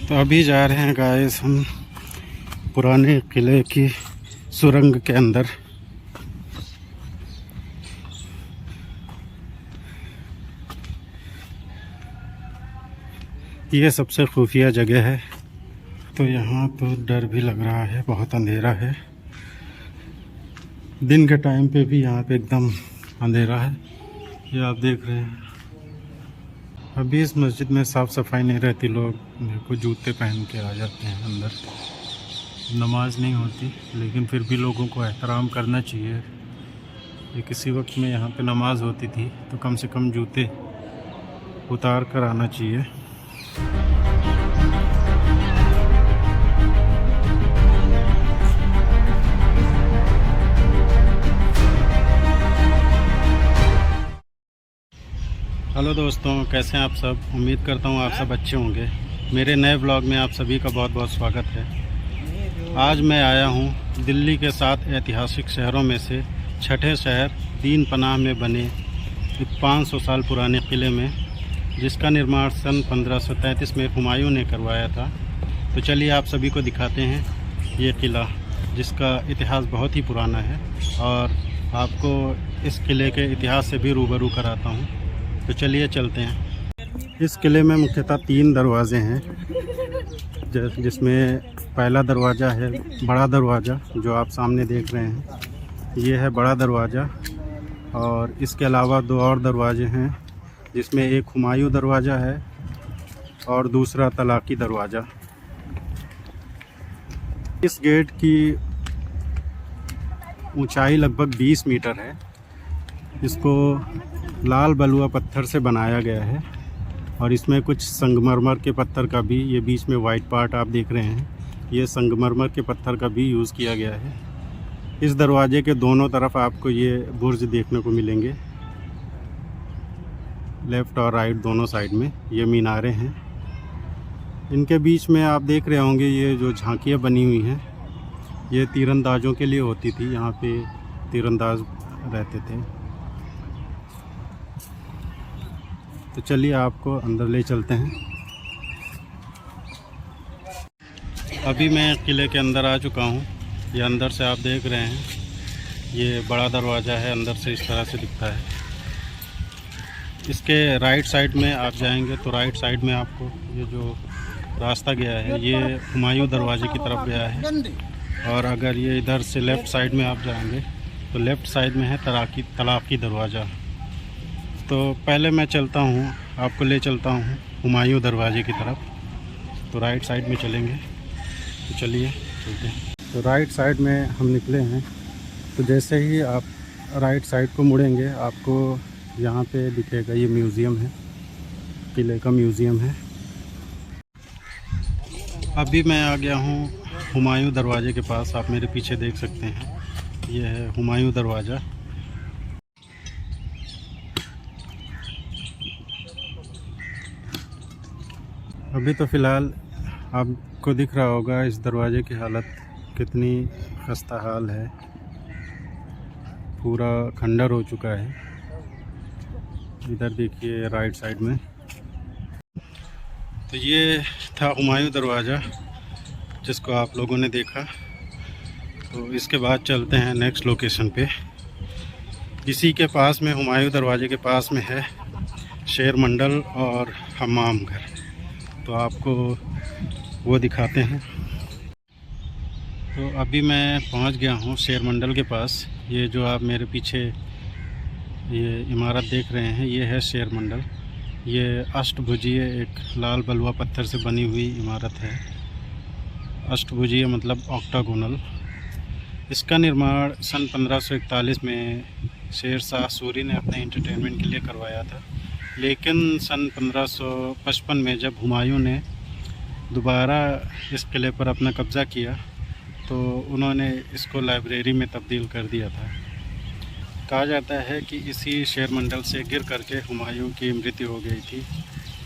तो अभी जा रहे हैं गाइस हम पुराने किले की सुरंग के अंदर। ये सबसे खुफिया जगह है, तो यहाँ तो डर भी लग रहा है, बहुत अंधेरा है। दिन के टाइम पे भी यहाँ पे एकदम अंधेरा है, ये आप देख रहे हैं। अभी इस मस्जिद में साफ़ सफाई नहीं रहती, लोग देखो जूते पहन के आ जाते हैं अंदर। नमाज नहीं होती, लेकिन फिर भी लोगों को एहतराम करना चाहिए। ये किसी वक्त में यहाँ पे नमाज होती थी, तो कम से कम जूते उतार कर आना चाहिए। हेलो दोस्तों, कैसे हैं आप सब। उम्मीद करता हूँ आप सब अच्छे होंगे। मेरे नए ब्लॉग में आप सभी का बहुत बहुत स्वागत है। आज मैं आया हूँ दिल्ली के 7 ऐतिहासिक शहरों में से छठे शहर दीन पनाह में बने एक 500 साल पुराने किले में, जिसका निर्माण सन 1533 में हुमायूं ने करवाया था। तो चलिए आप सभी को दिखाते हैं ये किला, जिसका इतिहास बहुत ही पुराना है, और आपको इस किले के इतिहास से भी रूबरू कराता हूँ। तो चलिए चलते हैं। इस किले में मुख्यतः 3 दरवाज़े हैं, जिसमें पहला दरवाज़ा है बड़ा दरवाज़ा, जो आप सामने देख रहे हैं। ये है बड़ा दरवाज़ा, और इसके अलावा 2 और दरवाजे हैं, जिसमें एक हुमायूं दरवाज़ा है और दूसरा तलाकी दरवाज़ा। इस गेट की ऊंचाई लगभग 20 मीटर है। इसको लाल बलुआ पत्थर से बनाया गया है, और इसमें कुछ संगमरमर के पत्थर का भी, ये बीच में वाइट पार्ट आप देख रहे हैं, ये संगमरमर के पत्थर का भी यूज़ किया गया है। इस दरवाजे के दोनों तरफ आपको ये बुर्ज देखने को मिलेंगे, लेफ़्ट और राइट दोनों साइड में ये मीनारें हैं। इनके बीच में आप देख रहे होंगे ये जो झांकियाँ बनी हुई हैं, ये तीरंदाजों के लिए होती थी। यहाँ पे तीरंदाज रहते थे। तो चलिए आपको अंदर ले चलते हैं। अभी मैं किले के अंदर आ चुका हूँ। ये अंदर से आप देख रहे हैं, ये बड़ा दरवाज़ा है, अंदर से इस तरह से दिखता है। इसके राइट साइड में आप जाएंगे तो राइट साइड में आपको ये जो रास्ता गया है, ये हुमायूं दरवाजे की तरफ गया है। और अगर ये इधर से लेफ़्ट साइड में आप जाएंगे तो लेफ़्ट साइड में है तलाकी दरवाज़ा। तो पहले मैं चलता हूँ, आपको ले चलता हूँ हुमायूं दरवाजे की तरफ। तो राइट साइड में चलेंगे, तो चलिए चलते हैं। तो राइट साइड में हम निकले हैं। तो जैसे ही आप राइट साइड को मुड़ेंगे, आपको यहाँ पे दिखेगा ये म्यूज़ियम है, किले का म्यूज़ियम है। अभी मैं आ गया हूँ हुमायूं दरवाजे के पास। आप मेरे पीछे देख सकते हैं, ये है हुमायूं दरवाज़ा। अभी तो फ़िलहाल आपको दिख रहा होगा इस दरवाजे की हालत कितनी खस्ता हाल है, पूरा खंडर हो चुका है। इधर देखिए राइट साइड में। तो ये था हुमायूं दरवाज़ा, जिसको आप लोगों ने देखा। तो इसके बाद चलते हैं नेक्स्ट लोकेशन पे। इसी के पास में, हुमायूं दरवाजे के पास में है शेर मंडल और हमाम घर। तो आपको वो दिखाते हैं। तो अभी मैं पहुंच गया हूं शेर मंडल के पास। ये जो आप मेरे पीछे ये इमारत देख रहे हैं, ये है शेर मंडल। ये अष्टभुजीय एक लाल बलुआ पत्थर से बनी हुई इमारत है। अष्टभुजीय मतलब ऑक्टागोनल। इसका निर्माण सन 1541 में शेर शाह सूरी ने अपने एंटरटेनमेंट के लिए करवाया था। लेकिन सन 1555 में जब हुमायूं ने दोबारा इस किले पर अपना कब्ज़ा किया, तो उन्होंने इसको लाइब्रेरी में तब्दील कर दिया था। कहा जाता है कि इसी शेर मंडल से गिर करके हुमायूं की मृत्यु हो गई थी।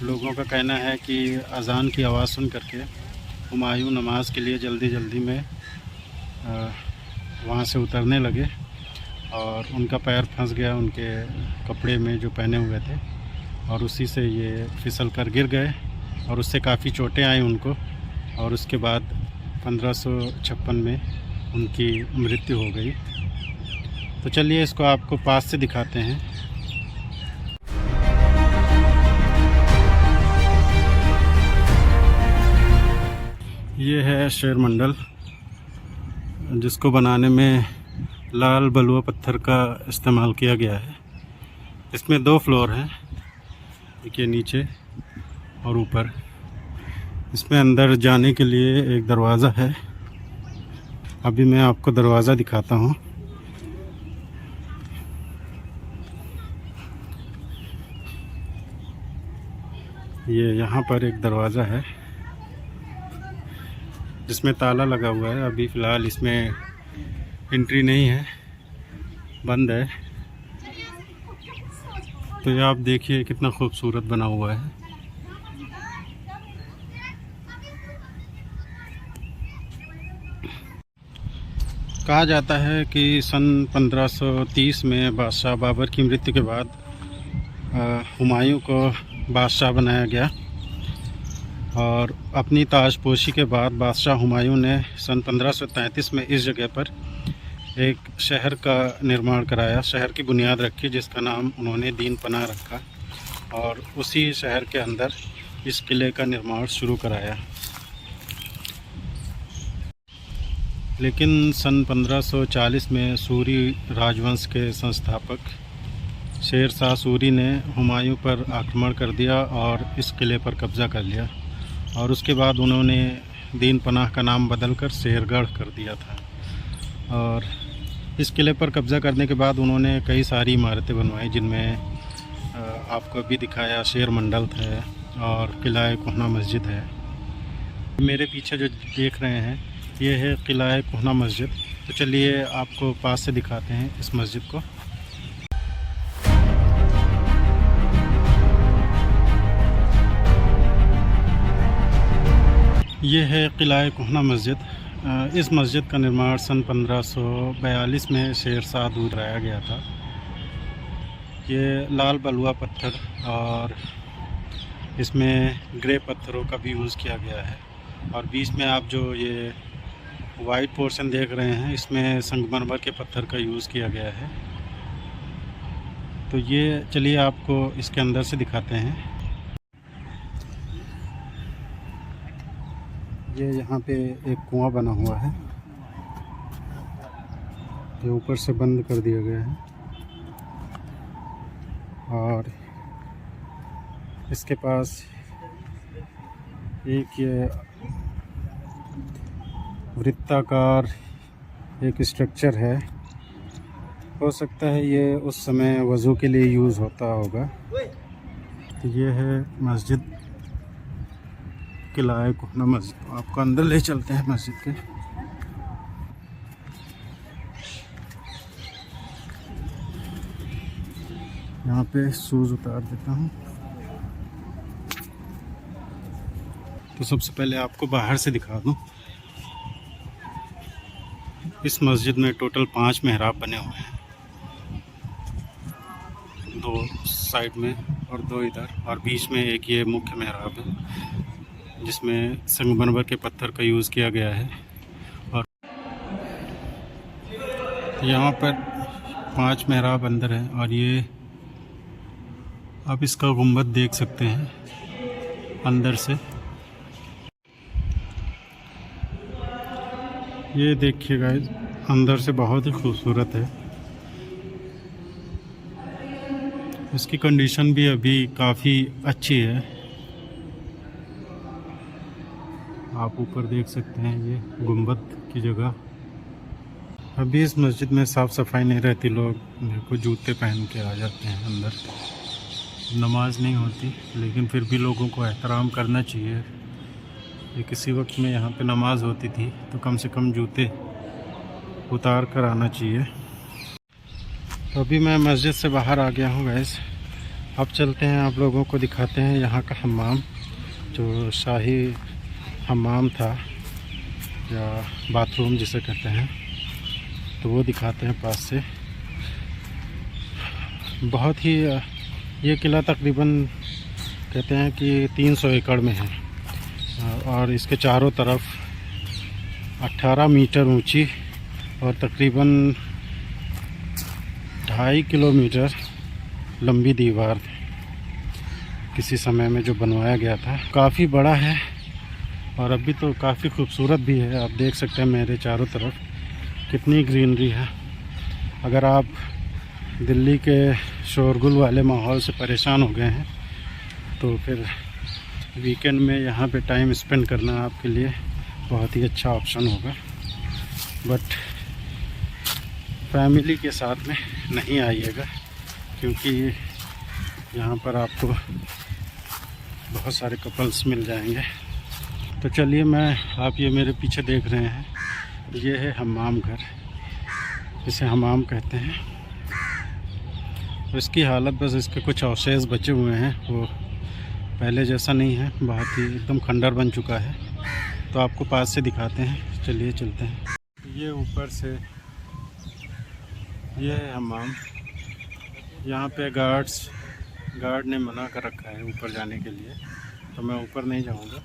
लोगों का कहना है कि अज़ान की आवाज़ सुन करके हुमायूं नमाज के लिए जल्दी जल्दी में वहाँ से उतरने लगे, और उनका पैर फंस गया उनके कपड़े में जो पहने हुए थे, और उसी से ये फिसल कर गिर गए, और उससे काफ़ी चोटें आई उनको। और उसके बाद 1556 में उनकी मृत्यु हो गई। तो चलिए इसको आपको पास से दिखाते हैं। ये है शेर मंडल, जिसको बनाने में लाल बलुआ पत्थर का इस्तेमाल किया गया है। इसमें 2 फ्लोर हैं, देखिए नीचे और ऊपर। इसमें अंदर जाने के लिए एक दरवाज़ा है। अभी मैं आपको दरवाज़ा दिखाता हूँ। ये यहाँ पर एक दरवाज़ा है जिसमें ताला लगा हुआ है। अभी फ़िलहाल इसमें एंट्री नहीं है, बंद है। तो ये आप देखिए कितना खूबसूरत बना हुआ है। कहा जाता है कि सन 1530 में बादशाह बाबर की मृत्यु के बाद हुमायूं को बादशाह बनाया गया, और अपनी ताजपोशी के बाद बादशाह हुमायूं ने सन 1533 में इस जगह पर एक शहर का निर्माण कराया, शहर की बुनियाद रखी, जिसका नाम उन्होंने दीन पनाह रखा, और उसी शहर के अंदर इस किले का निर्माण शुरू कराया। लेकिन सन 1540 में सूरी राजवंश के संस्थापक शेर शाह सूरी ने हुमायूं पर आक्रमण कर दिया और इस किले पर कब्ज़ा कर लिया, और उसके बाद उन्होंने दीन पनाह का नाम बदलकर शेरगढ़ कर दिया था। और इस किले पर कब्ज़ा करने के बाद उन्होंने कई सारी इमारतें बनवाई, जिनमें आपको अभी दिखाया शेर मंडल है और किला कोहना मस्जिद है। मेरे पीछे जो देख रहे हैं ये है किला कोहना मस्जिद। तो चलिए आपको पास से दिखाते हैं इस मस्जिद को। ये है किला कोहना मस्जिद। इस मस्जिद का निर्माण सन 1542 में शेर शाह दूर कराया गया था। ये लाल बलुआ पत्थर और इसमें ग्रे पत्थरों का भी यूज़ किया गया है, और बीच में आप जो ये वाइट पोर्शन देख रहे हैं इसमें संगमरमर के पत्थर का यूज़ किया गया है। तो ये चलिए आपको इसके अंदर से दिखाते हैं। ये यहाँ पे एक कुआं बना हुआ है, ये ऊपर से बंद कर दिया गया है, और इसके पास एक ये वृत्ताकार एक स्ट्रक्चर है। हो सकता है ये उस समय वज़ू के लिए यूज़ होता होगा। तो ये है मस्जिद, किला कोहना मस्जिद। आपको अंदर ले चलते हैं मस्जिद के। यहाँ पे शूज़ उतार देता हूँ। तो सबसे पहले आपको बाहर से दिखा दूँ। इस मस्जिद में टोटल 5 मेहराब बने हुए हैं, 2 साइड में और 2 इधर, और बीच में एक ये मुख्य मेहराब है जिसमें संगमरमर के पत्थर का यूज़ किया गया है। और यहाँ पर 5 मेहराब अंदर हैं, और ये आप इसका गुंबद देख सकते हैं अंदर से। ये देखिएगा, अंदर से बहुत ही खूबसूरत है। इसकी कंडीशन भी अभी काफ़ी अच्छी है। आप ऊपर देख सकते हैं ये गुंबद की जगह। अभी इस मस्जिद में साफ़ सफाई नहीं रहती, लोग मेरे को जूते पहन के आ जाते हैं अंदर। नमाज नहीं होती, लेकिन फिर भी लोगों को एहतराम करना चाहिए। ये किसी वक्त में यहाँ पे नमाज होती थी, तो कम से कम जूते उतार कर आना चाहिए। तो अभी मैं मस्जिद से बाहर आ गया हूँ गैस। अब चलते हैं, आप लोगों को दिखाते हैं यहाँ का हम्माम, जो शाही हम्माम था या बाथरूम जिसे कहते हैं, तो वो दिखाते हैं पास से। बहुत ही ये किला तकरीबन कहते हैं कि 300 एकड़ में है। और इसके चारों तरफ 18 मीटर ऊंची और तकरीबन 2.5 किलोमीटर लंबी दीवार किसी समय में जो बनवाया गया था। काफ़ी बड़ा है और अभी तो काफ़ी खूबसूरत भी है। आप देख सकते हैं मेरे चारों तरफ कितनी ग्रीनरी है। अगर आप दिल्ली के शोरगुल वाले माहौल से परेशान हो गए हैं तो फिर वीकेंड में यहाँ पे टाइम स्पेंड करना आपके लिए बहुत ही अच्छा ऑप्शन होगा। बट फैमिली के साथ में नहीं आइएगा, क्योंकि यहाँ पर आपको बहुत सारे कपल्स मिल जाएंगे। तो चलिए, आप ये मेरे पीछे देख रहे हैं, ये है हमाम घर, इसे हमाम कहते हैं। तो इसकी हालत, बस इसके कुछ अवशेष बचे हुए हैं, वो पहले जैसा नहीं है, बहुत ही एकदम खंडर बन चुका है। तो आपको पास से दिखाते हैं, चलिए चलते हैं। ये ऊपर से ये है हमाम। यहाँ पे गार्ड ने मना कर रखा है ऊपर जाने के लिए, तो मैं ऊपर नहीं जाऊँगा,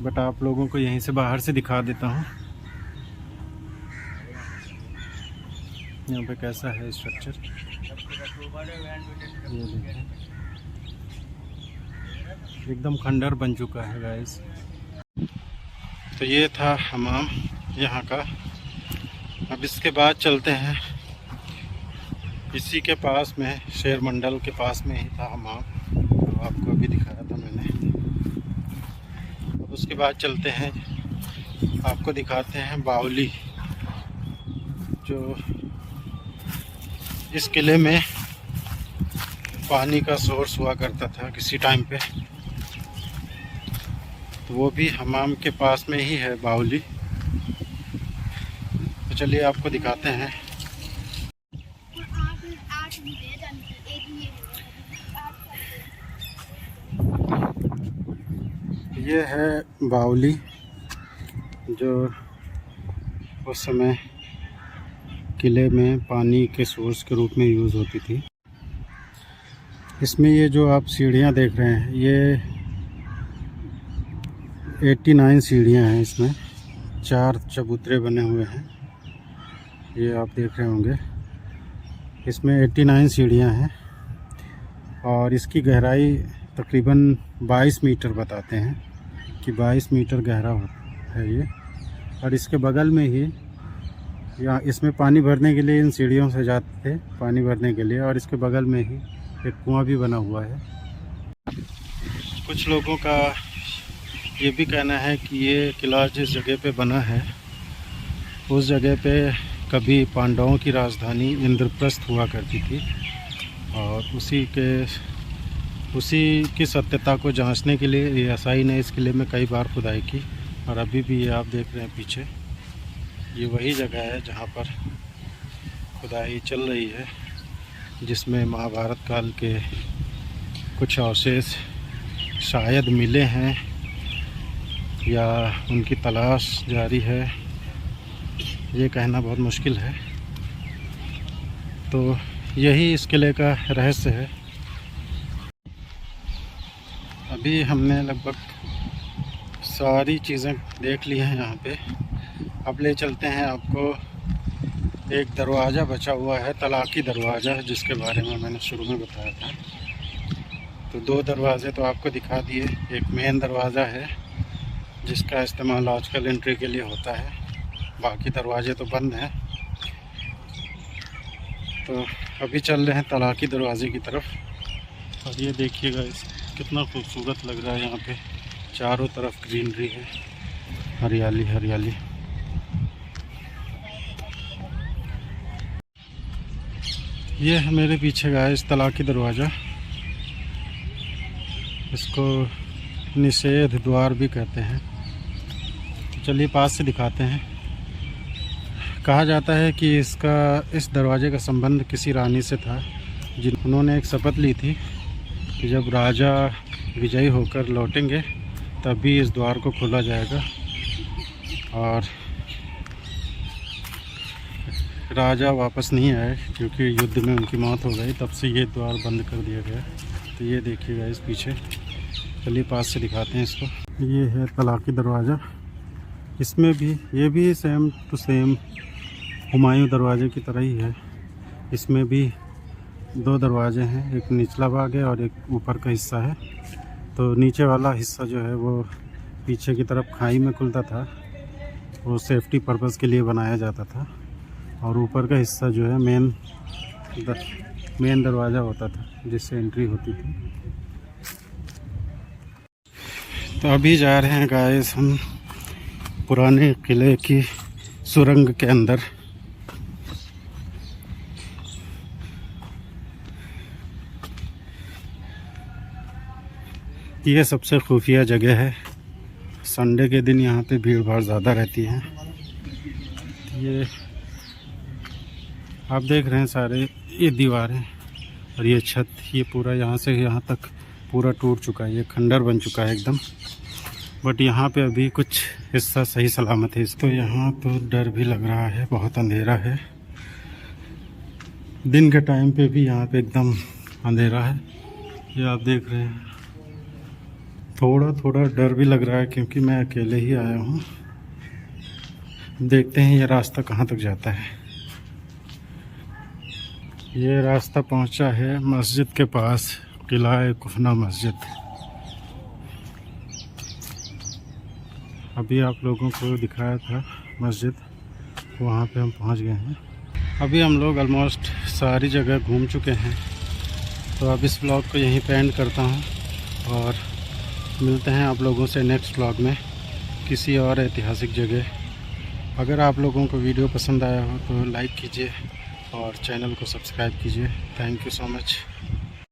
बट आप लोगों को यहीं से बाहर से दिखा देता हूँ यहाँ पे कैसा है स्ट्रक्चर। ये देखिए, एकदम खंडर बन चुका है गाइस। तो ये था हमाम यहाँ का। अब इसके बाद चलते हैं, इसी के पास में शेर मंडल के पास में ही था हमाम, तो आपको अभी दिखाया था मैंने। अब उसके बाद चलते हैं, आपको दिखाते हैं बावली, जो इस किले में पानी का सोर्स हुआ करता था किसी टाइम पे। तो वो भी हमाम के पास में ही है बावली। तो चलिए आपको दिखाते हैं। ये है बावली, जो उस समय किले में पानी के सोर्स के रूप में यूज़ होती थी। इसमें ये जो आप सीढ़ियाँ देख रहे हैं, ये 89 सीढ़ियाँ हैं। इसमें 4 चबूतरे बने हुए हैं, ये आप देख रहे होंगे। इसमें 89 सीढ़ियाँ हैं और इसकी गहराई तकरीबन 22 मीटर बताते हैं कि 22 मीटर गहरा है ये। और इसके बगल में ही, यहाँ इसमें पानी भरने के लिए इन सीढ़ियों से जाते थे पानी भरने के लिए, और इसके बगल में ही एक कुआं भी बना हुआ है। कुछ लोगों का ये भी कहना है कि ये किला जिस जगह पे बना है, उस जगह पे कभी पांडवों की राजधानी इंद्रप्रस्थ हुआ करती थी, और उसी की सत्यता को जांचने के लिए एएसआई ने इस किले में कई बार खुदाई की। और अभी भी ये आप देख रहे हैं पीछे, ये वही जगह है जहाँ पर खुदाई चल रही है, जिसमें महाभारत काल के कुछ अवशेष शायद मिले हैं या उनकी तलाश जारी है, ये कहना बहुत मुश्किल है। तो यही इस किले का रहस्य है। अभी हमने लगभग सारी चीज़ें देख ली हैं यहाँ पे। अब ले चलते हैं आपको, एक दरवाज़ा बचा हुआ है, तलाकी दरवाज़ा, जिसके बारे में मैंने शुरू में बताया था। तो 2 दरवाज़े तो आपको दिखा दिए। एक मेन दरवाज़ा है जिसका इस्तेमाल आजकल एंट्री के लिए होता है, बाकी दरवाजे तो बंद हैं। तो अभी चल रहे हैं तलाकी दरवाज़े की तरफ। और ये देखिएगा, कितना खूबसूरत लग रहा है। यहाँ पे चारों तरफ ग्रीनरी है, हरियाली हरियाली। ये है मेरे पीछे का इस तलाकी दरवाज़ा, इसको निषेध द्वार भी कहते हैं। चलिए पास से दिखाते हैं। कहा जाता है कि इस दरवाजे का संबंध किसी रानी से था, जिन्होंने एक शपथ ली थी कि जब राजा विजयी होकर लौटेंगे तभी इस द्वार को खोला जाएगा। और राजा वापस नहीं आए क्योंकि युद्ध में उनकी मौत हो गई, तब से ये द्वार बंद कर दिया गया। तो ये देखिएगा इस पीछे, चलिए पास से दिखाते हैं इसको। ये है तलाक़ी दरवाज़ा। इसमें भी ये भी सेम टू सेम हुमायूं दरवाज़े की तरह ही है। इसमें भी 2 दरवाजे हैं, एक निचला भाग है और एक ऊपर का हिस्सा है। तो नीचे वाला हिस्सा जो है वो पीछे की तरफ खाई में खुलता था, वो सेफ्टी पर्पज़ के लिए बनाया जाता था। और ऊपर का हिस्सा जो है मेन दरवाज़ा होता था जिससे एंट्री होती थी। तो अभी जा रहे हैं गाइस हम पुराने किले की सुरंग के अंदर। ये सबसे खुफिया जगह है। संडे के दिन यहाँ पे भीड़ भाड़ ज़्यादा रहती है। ये आप देख रहे हैं सारे ये दीवारें और ये छत, ये पूरा यहाँ से यहाँ तक पूरा टूट चुका है, ये खंडर बन चुका है एकदम। बट यहाँ पे अभी कुछ हिस्सा सही सलामत है। इसको यहाँ तो डर भी लग रहा है, बहुत अंधेरा है। दिन के टाइम पे भी यहाँ पे एकदम अंधेरा है, ये आप देख रहे हैं। थोड़ा थोड़ा डर भी लग रहा है क्योंकि मैं अकेले ही आया हूँ। देखते हैं ये रास्ता कहाँ तक जाता है। ये रास्ता पहुँचा है मस्जिद के पास, किला कुफना मस्जिद। अभी आप लोगों को दिखाया था मस्जिद, वहाँ पे हम पहुँच गए हैं। अभी हम लोग ऑलमोस्ट सारी जगह घूम चुके हैं। तो अब इस ब्लॉग को यहीं पे एंड करता हूँ और मिलते हैं आप लोगों से नेक्स्ट ब्लॉग में किसी और ऐतिहासिक जगह। अगर आप लोगों को वीडियो पसंद आया हो तो लाइक कीजिए और चैनल को सब्सक्राइब कीजिए। Thank you so much.